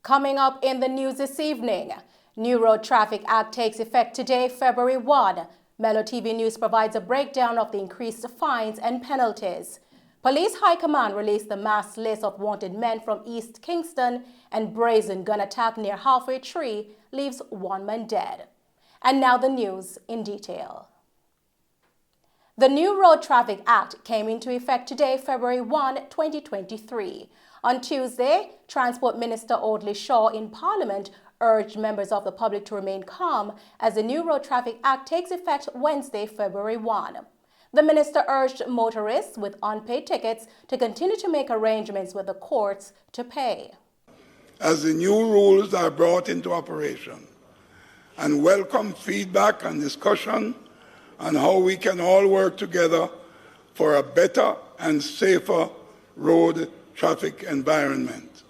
Coming up in the news this evening, new Road Traffic Act takes effect today, February 1. Mello TV News provides a breakdown of the increased fines and penalties. Police High Command released the mass list of wanted men from East Kingston, and brazen gun attack near Halfway Tree leaves one man dead. And now the news in detail. The new Road Traffic Act came into effect today, February 1, 2023. On Tuesday, Transport Minister Audley Shaw in Parliament urged members of the public to remain calm as the new Road Traffic Act takes effect Wednesday, February 1. The minister urged motorists with unpaid tickets to continue to make arrangements with the courts to pay. As the new rules are brought into operation, and welcome feedback and discussion on how we can all work together for a better and safer road traffic environment.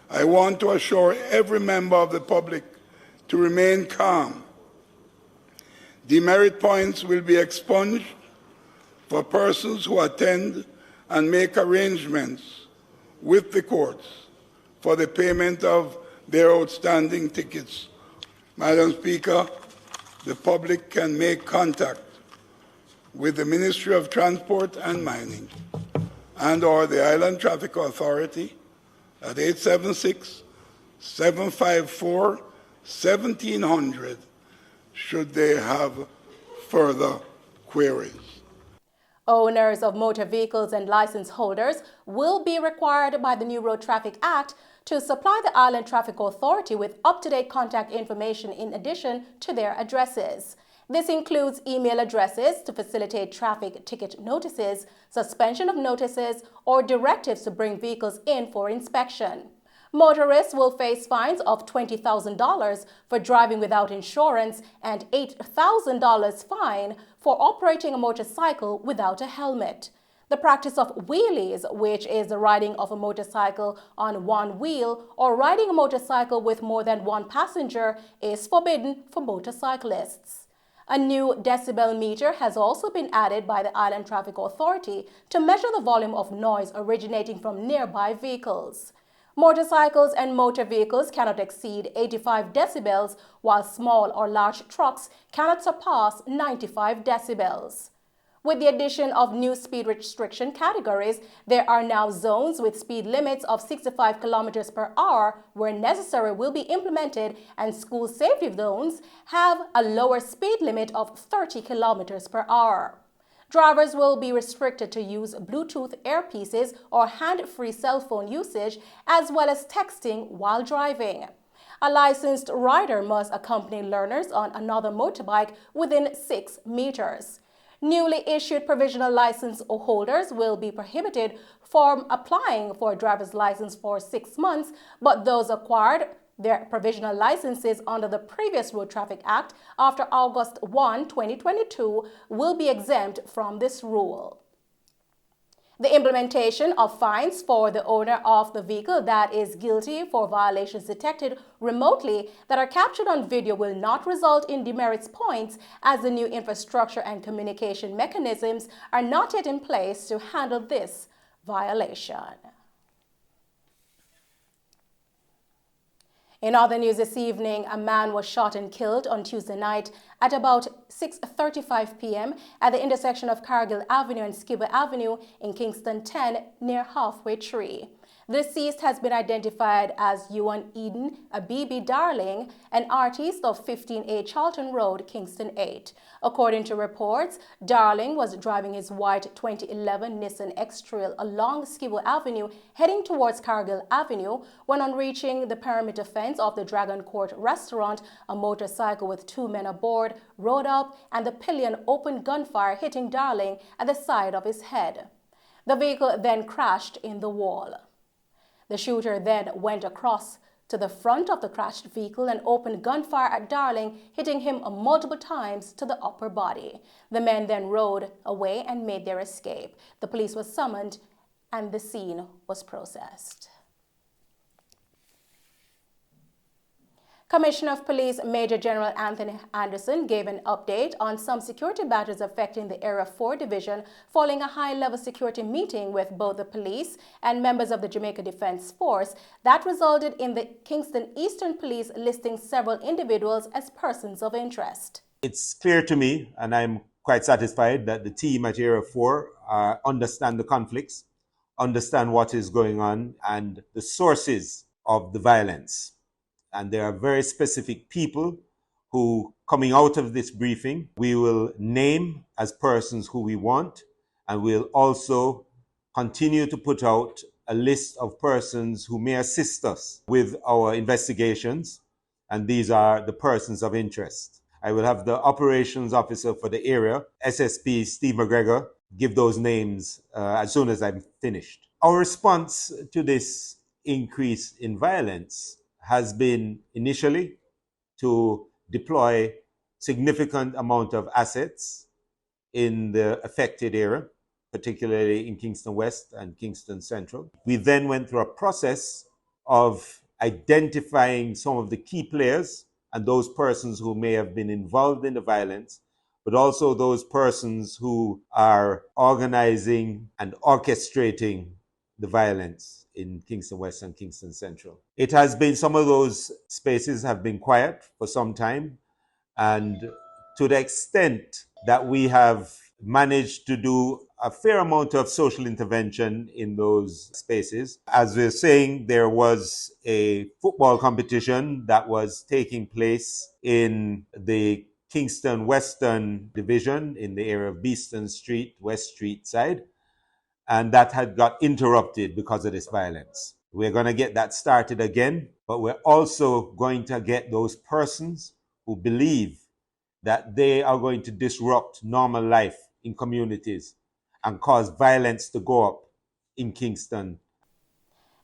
I want to assure every member of the public to remain calm. Demerit points will be expunged for persons who attend and make arrangements with the courts for the payment of their outstanding tickets. Madam Speaker, the public can make contact with the Ministry of Transport and Mining and/or the Island Traffic Authority at 876-754-1700 should they have further queries. Owners of motor vehicles and license holders will be required by the new Road Traffic Act to supply the Island Traffic Authority with up-to-date contact information in addition to their addresses. This includes email addresses to facilitate traffic ticket notices, suspension of notices, or directives to bring vehicles in for inspection. Motorists will face fines of $20,000 for driving without insurance and $8,000 fine for operating a motorcycle without a helmet. The practice of wheelies, which is the riding of a motorcycle on one wheel or riding a motorcycle with more than one passenger, is forbidden for motorcyclists. A new decibel meter has also been added by the Island Traffic Authority to measure the volume of noise originating from nearby vehicles. Motorcycles and motor vehicles cannot exceed 85 decibels, while small or large trucks cannot surpass 95 decibels. With the addition of new speed restriction categories, there are now zones with speed limits of 65 kilometers per hour where necessary will be implemented, and school safety zones have a lower speed limit of 30 kilometers per hour. Drivers will be restricted to use Bluetooth earpieces or hand-free cell phone usage, as well as texting while driving. A licensed rider must accompany learners on another motorbike within 6 meters. Newly issued provisional license holders will be prohibited from applying for a driver's license for 6 months, but those acquired their provisional licenses under the previous Road Traffic Act after August 1, 2022 will be exempt from this rule. The implementation of fines for the owner of the vehicle that is guilty for violations detected remotely that are captured on video will not result in demerits points, as the new infrastructure and communication mechanisms are not yet in place to handle this violation. In other news this evening, a man was shot and killed on Tuesday night at about 6:35 p.m. at the intersection of Cargill Avenue and Skibber Avenue in Kingston 10 near Halfway Tree. The deceased has been identified as Yuan Eden Abibi Darling, an artist of 15A Charlton Road, Kingston 8. According to reports, Darling was driving his white 2011 Nissan X-Trail along Skibber Avenue heading towards Cargill Avenue when, on reaching the perimeter fence of the Dragon Court restaurant, a motorcycle with 2 men aboard rode up and the pillion opened gunfire, hitting Darling at the side of his head. The vehicle then crashed in the wall. The shooter then went across to the front of the crashed vehicle and opened gunfire at Darling, hitting him multiple times to the upper body. The men then rode away and made their escape. The police was summoned and the scene was processed. Commissioner of Police Major General Anthony Anderson gave an update on some security matters affecting the Area 4 Division following a high-level security meeting with both the police and members of the Jamaica Defense Force that resulted in the Kingston Eastern Police listing several individuals as persons of interest. It's clear to me, and I'm quite satisfied, that the team at Area 4 understand the conflicts, understand what is going on, and the sources of the violence. And there are very specific people who, coming out of this briefing, we will name as persons who we want, and we'll also continue to put out a list of persons who may assist us with our investigations, and these are the persons of interest. I will have the operations officer for the area, SSP Steve McGregor, give those names as soon as I'm finished. Our response to this increase in violence has been initially to deploy significant amount of assets in the affected area, particularly in Kingston West and Kingston Central. We then went through a process of identifying some of the key players and those persons who may have been involved in the violence, but also those persons who are organizing and orchestrating the violence in Kingston West and Kingston Central. It has been, some of those spaces have been quiet for some time, and to the extent that we have managed to do a fair amount of social intervention in those spaces. As we're saying, there was a football competition that was taking place in the Kingston Western Division in the area of Beeston Street, West Street side, and that had got interrupted because of this violence. We're going to get that started again, but we're also going to get those persons who believe that they are going to disrupt normal life in communities and cause violence to go up in Kingston.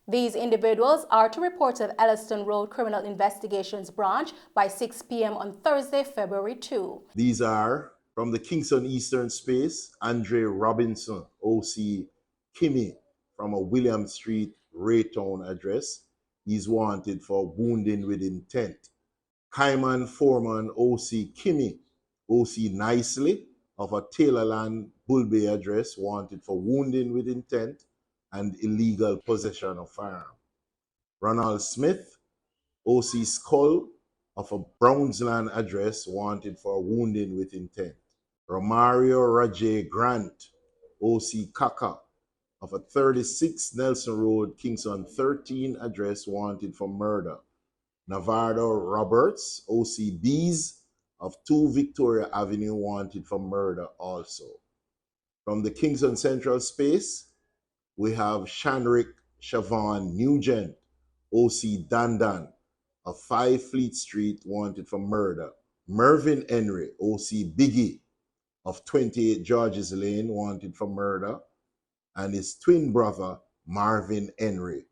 These individuals are to report to the Elliston Road Criminal Investigations Branch by 6 p.m. on Thursday, February 2. These are from the Kingston Eastern Space, Andre Robinson, OC Kimmy, from a William Street, Raytown address. He's wanted for wounding with intent. Kaiman Foreman, OC Kimmy, OC Nicely, of a Taylorland, Bull Bay address, wanted for wounding with intent and illegal possession of firearm. Ronald Smith, OC Skull, of a Brownsland address, wanted for wounding with intent. Romario Rajay Grant, OC Kaka, of a 36 Nelson Road, Kingston 13 address, wanted for murder. Navardo Roberts, OC Bees, of 2 Victoria Avenue, wanted for murder also. From the Kingston Central Space, we have Shanrick Siobhan Nugent, OC Dandan, of 5 Fleet Street, wanted for murder. Mervyn Henry, OC Biggie, of 28 Georges Lane, wanted for murder. And his twin brother, Marvin Henry,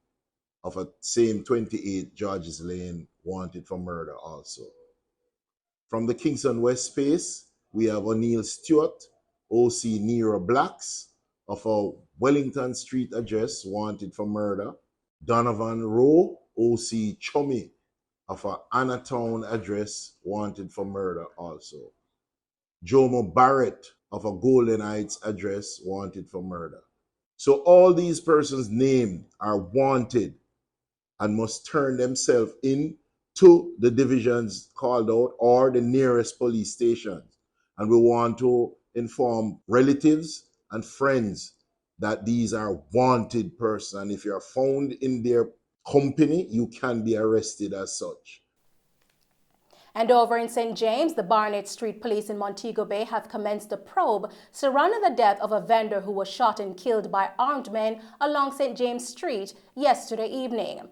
of a same 28 Georges Lane, wanted for murder also. From the Kingston West Space, we have O'Neill Stewart, OC Nero Blacks, of a Wellington Street address, wanted for murder. Donovan Rowe, OC Chummy, of a Annatown address, wanted for murder also. Jomo Barrett, of a Golden Heights address, wanted for murder. So all these persons named are wanted and must turn themselves in to the divisions called out or the nearest police stations. And we want to inform relatives and friends that these are wanted persons. And if you're found in their company, you can be arrested as such. And over in St. James, the Barnett Street Police in Montego Bay have commenced a probe surrounding the death of a vendor who was shot and killed by armed men along St. James Street yesterday evening.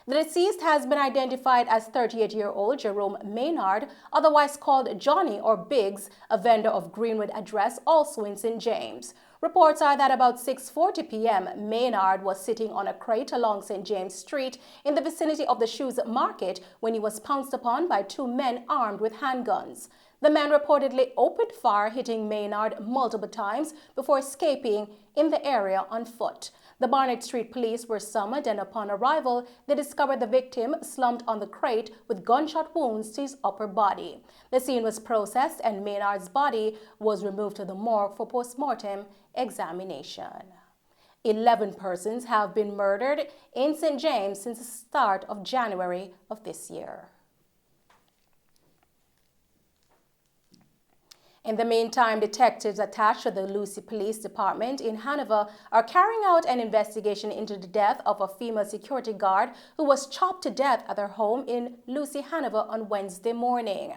The deceased has been identified as 38-year-old Jerome Maynard, otherwise called Johnny or Biggs, a vendor of Greenwood address also in St. James. Reports are that about 6:40 p.m., Maynard was sitting on a crate along St. James Street in the vicinity of the Shoes Market when he was pounced upon by 2 men armed with handguns. The men reportedly opened fire, hitting Maynard multiple times before escaping in the area on foot. The Barnett Street police were summoned, and upon arrival, they discovered the victim slumped on the crate with gunshot wounds to his upper body. The scene was processed and Maynard's body was removed to the morgue for post-mortem examination. 11 persons have been murdered in St. James since the start of January of this year. In the meantime, detectives attached to the Lucy Police Department in Hanover are carrying out an investigation into the death of a female security guard who was chopped to death at her home in Lucy, Hanover on Wednesday morning.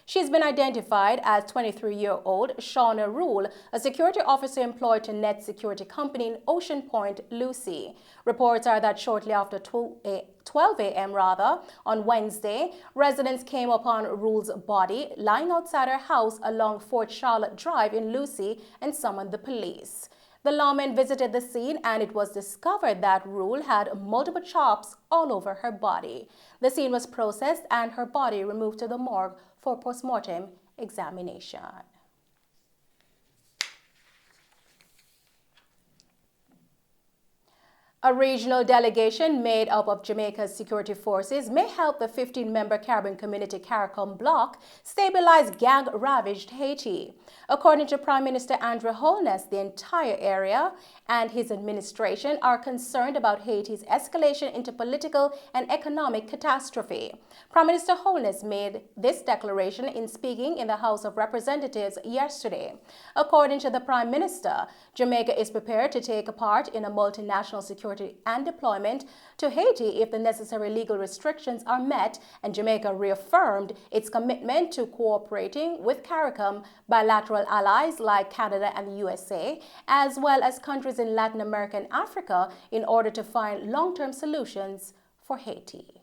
She's been identified as 23-year-old Shauna Rule, a security officer employed to Net Security Company in Ocean Point, Lucy. Reports are that shortly after 12 a.m. on Wednesday, residents came upon Rule's body lying outside her house along Fort Charlotte Drive in Lucy and summoned the police. The lawmen visited the scene and it was discovered that Rule had multiple chops all over her body. The scene was processed and her body removed to the morgue for post-mortem examination. A regional delegation made up of Jamaica's security forces may help the 15-member Caribbean Community CARICOM bloc stabilize gang-ravaged Haiti. According to Prime Minister Andrew Holness, the entire area and his administration are concerned about Haiti's escalation into political and economic catastrophe. Prime Minister Holness made this declaration in speaking in the House of Representatives yesterday. According to the Prime Minister, Jamaica is prepared to take part in a multinational security and deployment to Haiti if the necessary legal restrictions are met, and Jamaica reaffirmed its commitment to cooperating with CARICOM, bilateral allies like Canada and the USA, as well as countries in Latin America and Africa in order to find long-term solutions for Haiti.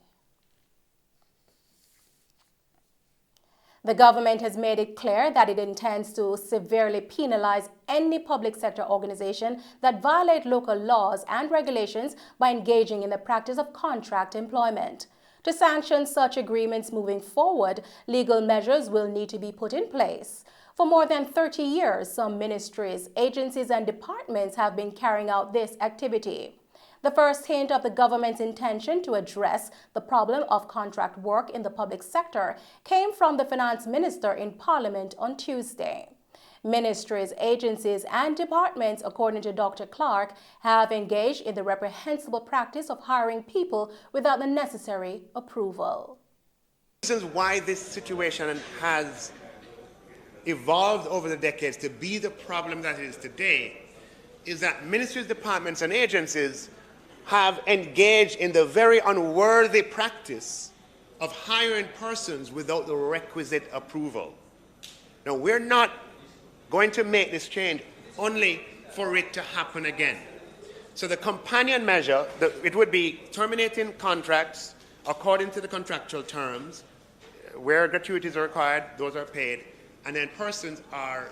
The government has made it clear that it intends to severely penalize any public sector organization that violate local laws and regulations by engaging in the practice of contract employment. To sanction such agreements moving forward, legal measures will need to be put in place. For more than 30 years, some ministries, agencies, and departments have been carrying out this activity. The first hint of the government's intention to address the problem of contract work in the public sector came from the finance minister in Parliament on Tuesday. Ministries, agencies, and departments, according to Dr. Clark, have engaged in the reprehensible practice of hiring people without the necessary approval. Reasons why this situation has evolved over the decades to be the problem that it is today is that ministries, departments, and agencies have engaged in the very unworthy practice of hiring persons without the requisite approval. Now, we're not going to make this change only for it to happen again. So the companion measure, it would be terminating contracts according to the contractual terms, where gratuities are required, those are paid, and then persons are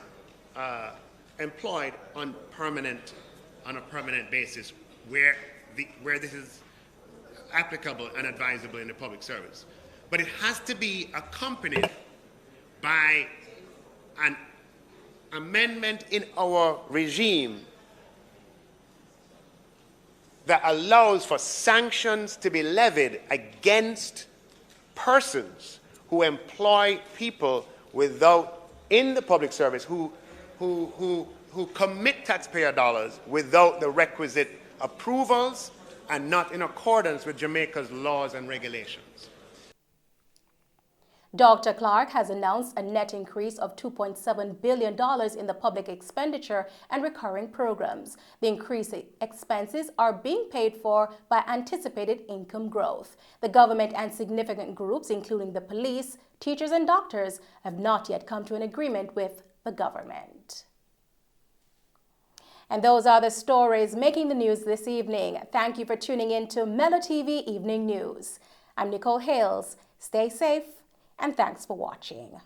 employed on a permanent basis where this is applicable and advisable in the public service. But it has to be accompanied by an amendment in our regime that allows for sanctions to be levied against persons who employ people in the public service who commit taxpayer dollars without the requisite approvals and not in accordance with Jamaica's laws and regulations. Dr. Clark has announced a net increase of $2.7 billion in the public expenditure and recurring programs. The increased expenses are being paid for by anticipated income growth. The government and significant groups, including the police, teachers, and doctors, have not yet come to an agreement with the government. And those are the stories making the news this evening. Thank you for tuning in to Mello TV Evening News. I'm Nicole Hales. Stay safe, and thanks for watching.